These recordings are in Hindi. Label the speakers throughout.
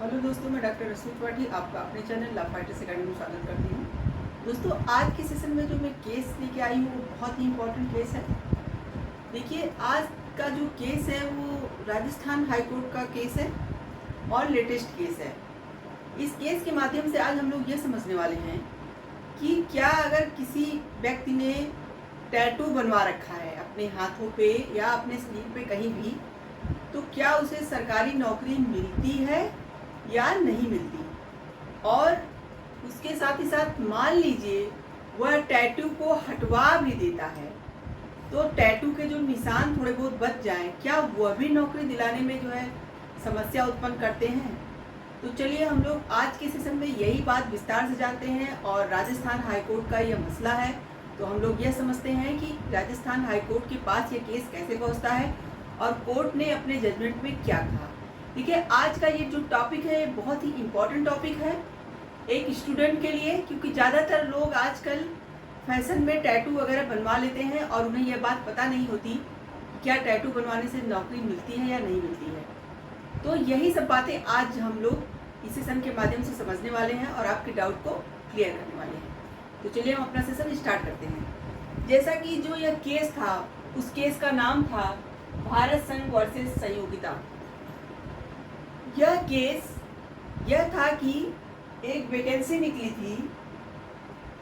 Speaker 1: हेलो दोस्तों, मैं डॉक्टर रसूल त्रिपाठी आपका अपने चैनल लव फाइटर्स अकेडमी में स्वागत करती हूँ। दोस्तों, आज के सेशन में जो मैं केस लेके आई हूँ वो बहुत ही इम्पोर्टेंट केस है। देखिए, आज का जो केस है वो राजस्थान हाई कोर्ट का केस है और लेटेस्ट केस है। इस केस के माध्यम से आज हम लोग ये समझने वाले हैं कि क्या अगर किसी व्यक्ति ने टैटू बनवा रखा है अपने हाथों पे या अपने शरीर पे कहीं भी, तो क्या उसे सरकारी नौकरी मिलती है या नहीं मिलती। और उसके साथ ही साथ मान लीजिए वह टैटू को हटवा भी देता है तो टैटू के जो निशान थोड़े बहुत बच जाएं, क्या वह भी नौकरी दिलाने में जो है समस्या उत्पन्न करते हैं। तो चलिए हम लोग आज के सेशन में यही बात विस्तार से जानते हैं और राजस्थान हाई कोर्ट का यह मसला है। तो हम लोग यह समझते हैं कि राजस्थान हाई कोर्ट के पास ये केस कैसे पहुंचता है और कोर्ट ने अपने जजमेंट में क्या कहा। देखिए, आज का ये जो टॉपिक है बहुत ही इम्पोर्टेंट टॉपिक है एक स्टूडेंट के लिए, क्योंकि ज़्यादातर लोग आजकल फैशन में टैटू वगैरह बनवा लेते हैं और उन्हें यह बात पता नहीं होती क्या टैटू बनवाने से नौकरी मिलती है या नहीं मिलती है। तो यही सब बातें आज हम लोग इस सेशन के माध्यम से समझने वाले हैं और आपके डाउट को क्लियर करने वाले हैं। तो चलिए हम अपना सेशन स्टार्ट करते हैं। जैसा कि जो यह केस था उस केस का नाम था भारत संघ वर्सेस सहयोगिता। यह केस यह था कि एक वैकेंसी निकली थी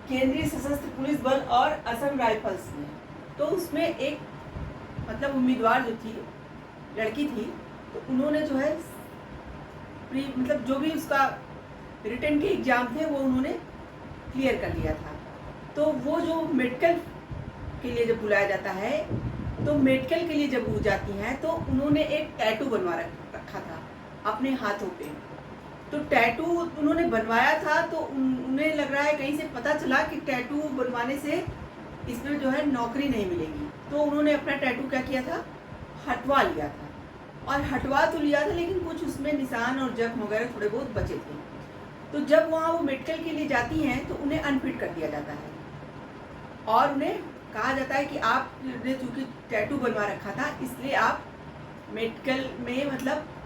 Speaker 1: केंद्रीय सशस्त्र पुलिस बल और असम राइफल्स में। तो उसमें एक उम्मीदवार जो थी लड़की थी, तो उन्होंने जो है जो भी उसका रिटन के एग्जाम थे वो उन्होंने क्लियर कर लिया था। तो वो जो मेडिकल के लिए जब बुलाया जाता है, तो मेडिकल के लिए जब वो जाती हैं तो उन्होंने एक टैटू बनवा रखा था अपने हाथों पे। तो टैटू उन्होंने बनवाया था तो उन्हें लग रहा है कहीं से पता चला कि टैटू बनवाने से इसमें जो है नौकरी नहीं मिलेगी। तो उन्होंने अपना टैटू क्या किया था, हटवा लिया था। और हटवा तो लिया था लेकिन कुछ उसमें निशान और जख्म वगैरह थोड़े बहुत बचे थे। तो जब वहाँ वो मेडिकल के लिए जाती हैं तो उन्हें अनफिट कर दिया जाता है और उन्हें कहा जाता है कि आपने चूँकि टैटू बनवा रखा था इसलिए आप मेडिकल में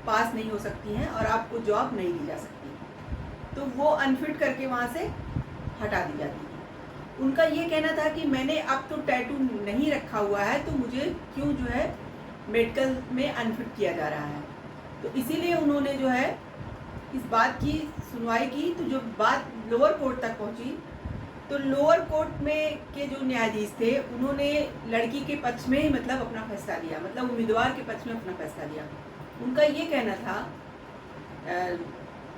Speaker 1: पास नहीं हो सकती हैं और आपको जॉब नहीं दी जा सकती। तो वो अनफिट करके वहाँ से हटा दी जाती है। उनका ये कहना था कि मैंने अब तो टैटू नहीं रखा हुआ है तो मुझे क्यों जो है मेडिकल में अनफिट किया जा रहा है। तो इसीलिए उन्होंने जो है इस बात की सुनवाई की। तो जो बात लोअर कोर्ट तक पहुँची तो लोअर कोर्ट में के जो न्यायाधीश थे उन्होंने लड़की के पक्ष में ही अपना फैसला दिया, उम्मीदवार के पक्ष में अपना फैसला दिया। उनका ये कहना था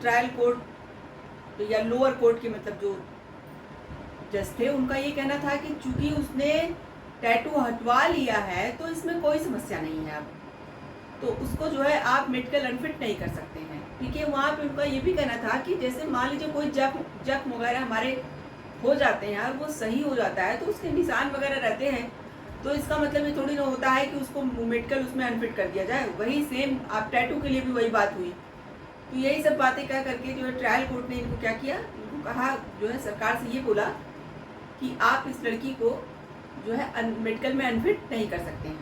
Speaker 1: ट्रायल कोर्ट या लोअर कोर्ट के जो जज थे, उनका ये कहना था कि चूंकि उसने टैटू हटवा लिया है तो इसमें कोई समस्या नहीं है। अब तो उसको जो है आप मेडिकल अनफिट नहीं कर सकते हैं। ठीक है, वहाँ पे उनका ये भी कहना था कि जैसे मान लीजिए कोई जख्म वगैरह हमारे हो जाते हैं और वो सही हो जाता है तो उसके निशान वगैरह रहते हैं, तो इसका ये थोड़ी ना होता है कि उसको मेडिकल उसमें अनफिट कर दिया जाए। वही सेम आप टैटू के लिए भी वही बात हुई। तो यही सब बातें कह करके जो है ट्रायल कोर्ट ने इनको क्या किया, इनको कहा जो है सरकार से ये बोला कि आप इस लड़की को जो है मेडिकल में अनफिट नहीं कर सकते हैं।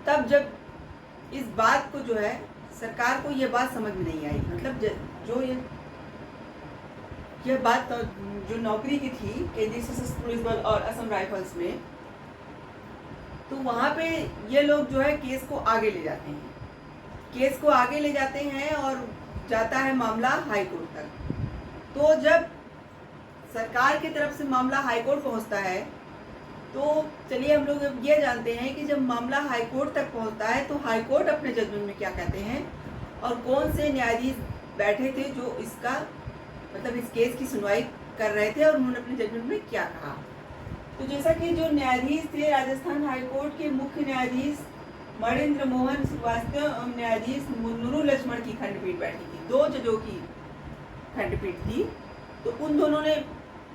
Speaker 1: तब जब इस बात को जो है सरकार को ये बात समझ में नहीं आई, जो यह बात जो नौकरी की थी केंद्रीय सशस्त्र पुलिस बल और असम राइफल्स में, तो वहाँ पे ये लोग जो है केस को आगे ले जाते हैं। केस को आगे ले जाते हैं और जाता है मामला हाई कोर्ट तक। तो जब सरकार की तरफ से मामला हाई कोर्ट पहुँचता है तो चलिए हम लोग ये जानते हैं कि जब मामला हाई कोर्ट तक पहुँचता है तो हाई कोर्ट अपने जजमेंट में क्या कहते हैं और कौन से न्यायाधीश बैठे थे जो इसका इस केस की सुनवाई कर रहे थे और उन्होंने अपने जजमेंट में क्या कहा। तो जैसा कि जो न्यायाधीश थे राजस्थान हाई कोर्ट के मुख्य न्यायाधीश मणिन्द्र मोहन श्रीवास्तव और न्यायाधीश मुन्नूरू लक्ष्मण की खंडपीठ बैठी थी, 2 जजों की खंडपीठ थी। तो उन दोनों ने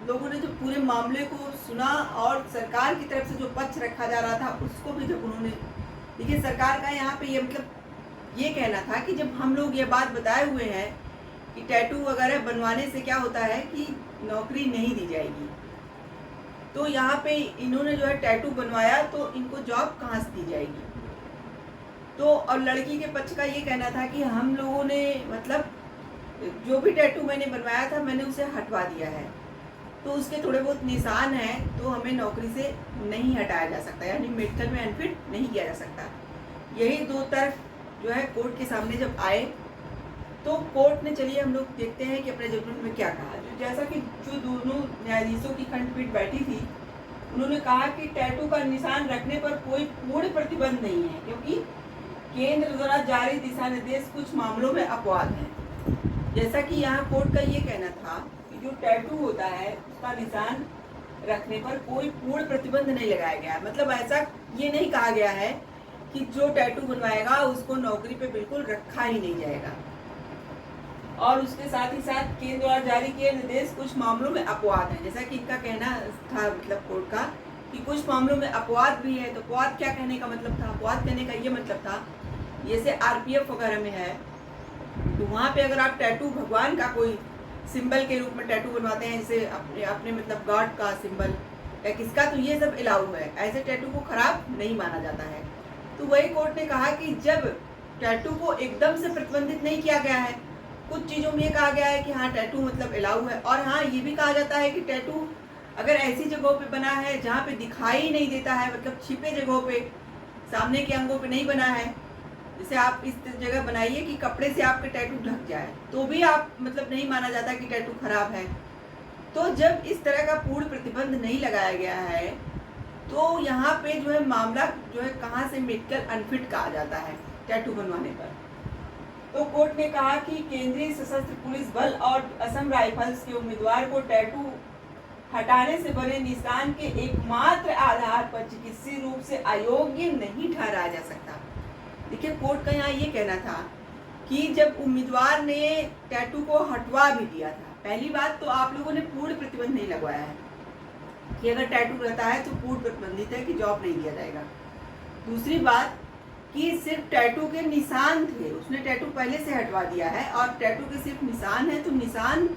Speaker 1: लोगों ने जो पूरे मामले को सुना और सरकार की तरफ से जो पक्ष रखा जा रहा था उसको भी जब उन्होंने, देखिए सरकार का यहाँ पे ये कहना था कि जब हम लोग ये बात बताए हुए हैं कि टैटू वगैरह बनवाने से क्या होता है कि नौकरी नहीं दी जाएगी, तो यहाँ पे इन्होंने जो है टैटू बनवाया तो इनको जॉब कहाँ से दी जाएगी। तो और लड़की के पक्ष का ये कहना था कि हम लोगों ने मतलब जो भी टैटू मैंने बनवाया था मैंने उसे हटवा दिया है, तो उसके थोड़े बहुत निशान हैं, तो हमें नौकरी से नहीं हटाया जा सकता, यानी मेडिकल में अनफिट नहीं किया जा सकता। यही दो तरफ जो है कोर्ट के सामने जब आए तो कोर्ट ने, चलिए हम लोग देखते हैं कि अपने जजमेंट में क्या कहा। जैसा कि जो दोनों न्यायाधीशों की खंडपीठ बैठी थी, उन्होंने कहा कि टैटू का निशान रखने पर कोई पूर्ण प्रतिबंध नहीं है, क्योंकि केंद्र द्वारा जारी दिशा निर्देश कुछ मामलों में अपवाद हैं। जैसा कि यहाँ कोर्ट का ये कहना था कि जो टैटू होता है उसका निशान रखने पर कोई पूर्ण प्रतिबंध नहीं लगाया गया है। मतलब ऐसा ये नहीं कहा गया है कि जो टैटू बनवाएगा उसको नौकरी पे बिल्कुल रखा ही नहीं जाएगा। और उसके साथ ही साथ केंद्र द्वारा जारी किए निर्देश कुछ मामलों में अपवाद हैं, जैसा कि इनका कहना था मतलब कोर्ट का कि कुछ मामलों में अपवाद भी है। तो अपवाद क्या कहने का मतलब था? अपवाद कहने का ये मतलब था, जैसे आरपीएफ वगैरह में है, तो वहाँ पे अगर आप टैटू भगवान का कोई सिंबल के रूप में टैटू बनवाते हैं, जैसे अपने अपने मतलब गॉड का सिंबल या किसका, तो ये सब अलाउ है, ऐसे टैटू को खराब नहीं माना जाता है। तो वही कोर्ट ने कहा कि जब टैटू को एकदम से प्रतिबंधित नहीं किया गया है, कुछ चीज़ों में ये कहा गया है कि हाँ टैटू मतलब अलाउ है, और हाँ ये भी कहा जाता है कि टैटू अगर ऐसी जगहों पे बना है जहाँ पे दिखाई नहीं देता है, मतलब छिपे जगहों पे, सामने के अंगों पे नहीं बना है, जैसे आप इस जगह बनाइए कि कपड़े से आपके टैटू ढक जाए, तो भी आप मतलब नहीं माना जाता कि टैटू खराब है। तो जब इस तरह का पूर्ण प्रतिबंध नहीं लगाया गया है, तो यहाँ पे जो है मामला जो है कहाँ से मेडिकल अनफिट कहा जाता है टैटू बनवाने पर। तो कोर्ट ने कहा कि केंद्रीय सशस्त्र पुलिस बल और असम राइफल्स के उम्मीदवार को टैटू हटाने से बने निशान के एकमात्र आधार पर चिकित्सीय रूप से अयोग्य नहीं ठहराया जा सकता। देखिए कोर्ट का यहाँ ये कहना था कि जब उम्मीदवार ने टैटू को हटवा भी दिया था, पहली बात तो आप लोगों ने पूर्ण प्रतिबंध नहीं लगवाया है कि अगर टैटू रहता है तो पूर्ण प्रतिबंधित है कि जॉब नहीं दिया जाएगा। दूसरी बात कि सिर्फ टैटू के निशान थे, उसने टैटू पहले से हटवा दिया है, और टैटू के सिर्फ निशान है, तो निशान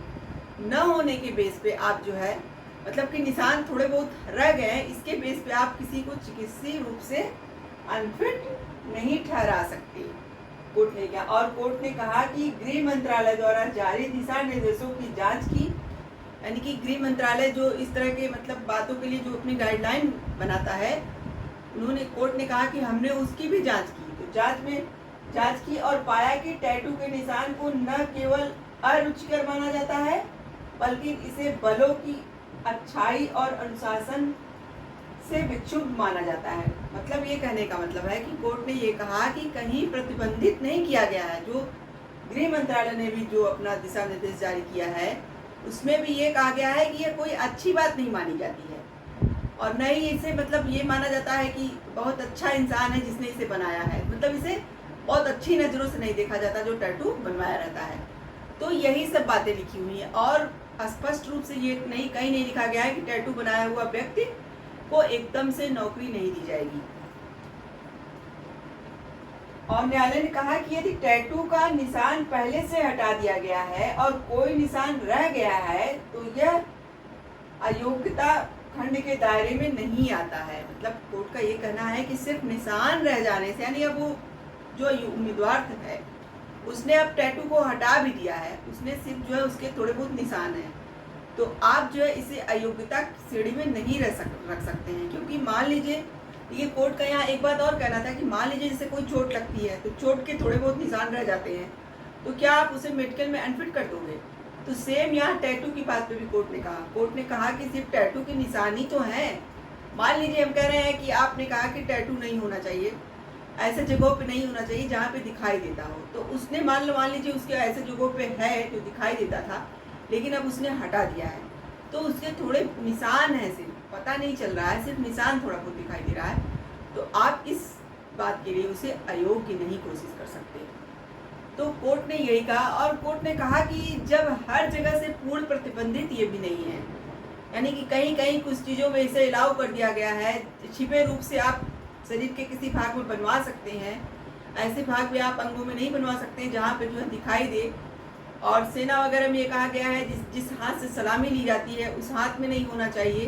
Speaker 1: न होने के बेस पे आप जो है मतलब कि निशान थोड़े बहुत रह गए हैं, इसके बेस पे आप किसी को चिकित्सीय रूप से अनफिट नहीं ठहरा सकते, कोर्ट ने कहा। और कोर्ट ने कहा कि गृह मंत्रालय द्वारा जारी दिशा निर्देशों की जांच की, यानी कि गृह मंत्रालय जो इस तरह के मतलब बातों के लिए जो अपनी गाइडलाइन बनाता है, उन्होंने कोर्ट ने कहा कि हमने उसकी भी जांच की। तो जांच की और पाया कि टैटू के निशान को न केवल अरुचिकर माना जाता है, बल्कि इसे बलों की अच्छाई और अनुशासन से विक्षुब्ध माना जाता है। मतलब ये कहने का मतलब है कि कोर्ट ने ये कहा कि कहीं प्रतिबंधित नहीं किया गया है। जो गृह मंत्रालय ने भी जो अपना दिशा निर्देश जारी किया है, उसमें भी ये कहा गया है कि ये कोई अच्छी बात नहीं मानी जाती है, और न ही इसे मतलब ये माना जाता है कि बहुत अच्छा इंसान है जिसने इसे बनाया है, मतलब इसे बहुत अच्छी नज़रों से नहीं देखा जाता जो टैटू बनवाया रहता है। तो यही सब बातें लिखी हुई हैं, और स्पष्ट रूप से ये कहीं नहीं लिखा गया है कि टैटू बनाया हुआ व्यक्ति को एकदम से नौकरी नहीं दी जाएगी। और न्यायालय ने कहा कि यदि टैटू का निशान पहले से हटा दिया गया है और कोई निशान रह गया है, तो यह अयोग्यता खंड के दायरे में नहीं आता है। मतलब कोर्ट का ये कहना है कि सिर्फ निशान रह जाने से, यानी अब वो जो उम्मीदवार है उसने अब टैटू को हटा भी दिया है, उसने सिर्फ जो है उसके थोड़े बहुत निशान हैं, तो आप जो है इसे अयोग्यता श्रेणी में नहीं रख सकते हैं। क्योंकि मान लीजिए, ये कोर्ट का यहाँ एक बात और कहना था कि मान लीजिए जैसे कोई चोट लगती है, तो चोट के थोड़े बहुत निशान रह जाते हैं, तो क्या आप उसे मेडिकल में अनफिट कर दोगे? तो सेम यहाँ टैटू की बात पे भी कोर्ट ने कहा कि सिर्फ टैटू की निशानी तो है। मान लीजिए हम कह रहे हैं कि आपने कहा कि टैटू नहीं होना चाहिए, ऐसे जगहों पे नहीं होना चाहिए जहाँ पे दिखाई देता हो, तो उसने मान लीजिए उसके ऐसे जगहों पे है जो दिखाई देता था, लेकिन अब उसने हटा दिया है, तो उसके थोड़े निशान हैं, सिर्फ पता नहीं चल रहा है, सिर्फ निशान थोड़ा बहुत दिखाई दे रहा है, तो आप इस बात के लिए उसे अयोग्य नहीं घोषित कर सकते। तो कोर्ट ने यही कहा, और कोर्ट ने कहा कि जब हर जगह से पूर्ण प्रतिबंधित ये भी नहीं है, यानी कि कहीं कहीं कुछ चीज़ों में इसे अलाउ कर दिया गया है, छिपे रूप से आप शरीर के किसी भाग में बनवा सकते हैं, ऐसे भाग में आप अंगों में नहीं बनवा सकते हैं जहाँ पे जो है दिखाई दे। और सेना वगैरह में ये कहा गया है जिस हाथ से सलामी ली जाती है उस हाथ में नहीं होना चाहिए।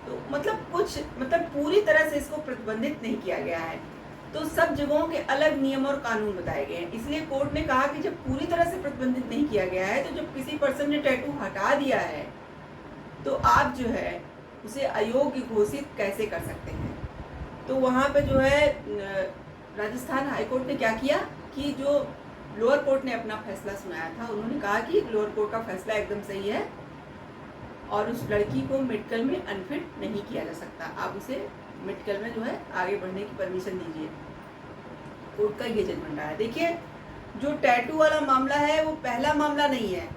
Speaker 1: तो मतलब कुछ मतलब पूरी तरह से इसको प्रतिबंधित नहीं किया गया है। तो सब जगहों के अलग नियम और कानून बताए गए हैं। इसलिए कोर्ट ने कहा कि जब पूरी तरह से प्रतिबंधित नहीं किया गया है, तो जब किसी पर्सन ने टैटू हटा दिया है तो आप जो है उसे अयोग्य घोषित कैसे कर सकते हैं। तो वहाँ पे जो है राजस्थान हाई कोर्ट ने क्या किया कि जो लोअर कोर्ट ने अपना फैसला सुनाया था, उन्होंने कहा कि लोअर कोर्ट का फैसला एकदम सही है और उस लड़की को मेडिकल में अनफिट नहीं किया जा सकता। आप उसे मेडिकल में जो है आगे बढ़ने की परमिशन दीजिए। कोर्ट का ये जजमेंट आया। देखिए, जो टैटू वाला मामला है वो पहला मामला नहीं है।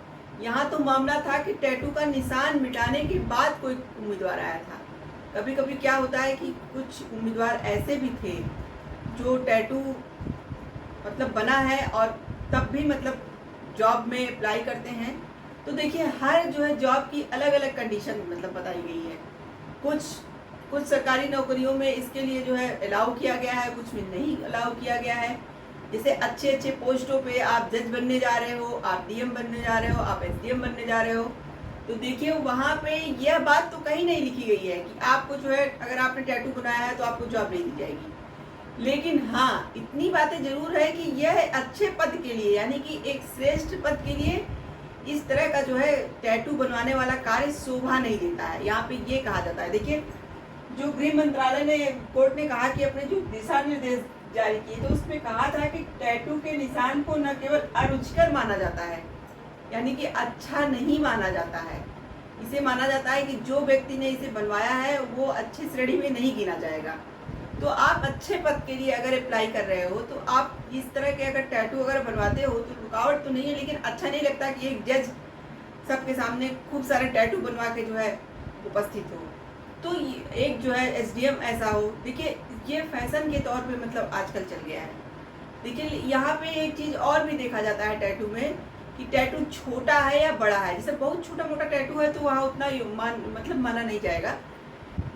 Speaker 1: यहाँ तो मामला था कि टैटू का निशान मिटाने के बाद कोई उम्मीदवार आया था। कभी कभी क्या होता है कि कुछ उम्मीदवार ऐसे भी थे जो टैटू मतलब बना है और तब भी मतलब जॉब में अप्लाई करते हैं। तो देखिए, हर जो है जॉब की अलग अलग कंडीशन मतलब बताई गई है। कुछ सरकारी नौकरियों में इसके लिए जो है अलाउ किया गया है, कुछ में नहीं अलाउ किया गया है। जैसे अच्छे अच्छे पोस्टों पे आप जज बनने जा रहे हो, आप डीएम बनने जा रहे हो, आप एसडीएम बनने जा रहे हो, तो देखिए वहाँ पे यह बात तो कहीं नहीं लिखी गई है कि आपको जो है अगर आपने टैटू बनाया है तो आपको जॉब नहीं दी जाएगी। लेकिन हाँ, इतनी बातें जरूर है कि यह अच्छे पद के लिए, यानी कि एक श्रेष्ठ पद के लिए इस तरह का जो है टैटू बनवाने वाला कार्य शोभा नहीं देता है। यहाँ पे ये कहा जाता है। देखिए, जो गृह मंत्रालय ने कोर्ट ने कहा कि अपने जो दिशा निर्देश जारी किए, तो उसमें कहा था कि टैटू के निशान को न केवल अरुचिकर माना जाता है, यानी कि अच्छा नहीं माना जाता है। इसे माना जाता है कि जो व्यक्ति ने इसे बनवाया है वो अच्छी श्रेणी में नहीं गिना जाएगा। तो आप अच्छे पद के लिए अगर अप्लाई कर रहे हो तो आप इस तरह के अगर टैटू अगर बनवाते हो तो रुकावट तो नहीं है, लेकिन अच्छा नहीं लगता कि एक जज सबके सामने खूब सारे टैटू बनवा के जो है उपस्थित हो। तो एक जो है एसडीएम ऐसा हो। देखिए, ये फैशन के तौर पे मतलब आजकल चल गया है। देखिए, यहाँ पे एक चीज़ और भी देखा जाता है टैटू में कि टैटू छोटा है या बड़ा है। जैसे बहुत छोटा मोटा टैटू है तो वहाँ उतना मतलब माना नहीं जाएगा।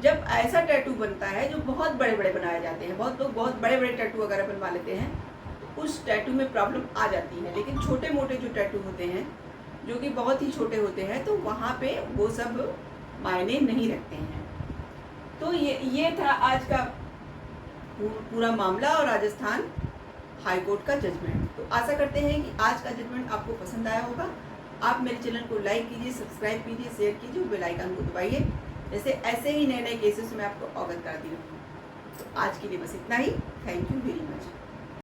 Speaker 1: जब ऐसा टैटू बनता है जो बहुत बड़े बड़े बनाए जाते हैं, बहुत लोग बहुत बड़े बड़े टैटू वगैरह बनवा लेते हैं, तो उस टैटू में प्रॉब्लम आ जाती है। लेकिन छोटे मोटे जो टैटू होते हैं जो कि बहुत ही छोटे होते हैं, तो वहाँ पे वो सब मायने नहीं रखते हैं। तो ये था आज का पूरा मामला और राजस्थान हाई कोर्ट का जजमेंट। तो आशा करते हैं कि आज का जजमेंट आपको पसंद आया होगा। आप मेरे चैनल को लाइक कीजिए, सब्सक्राइब कीजिए, शेयर कीजिए, बेल आइकन को दबाइए। जैसे ऐसे ही नए नए केसेस में आपको अवगत कराती रहूँगी। तो आज के लिए बस इतना ही। Thank you very much.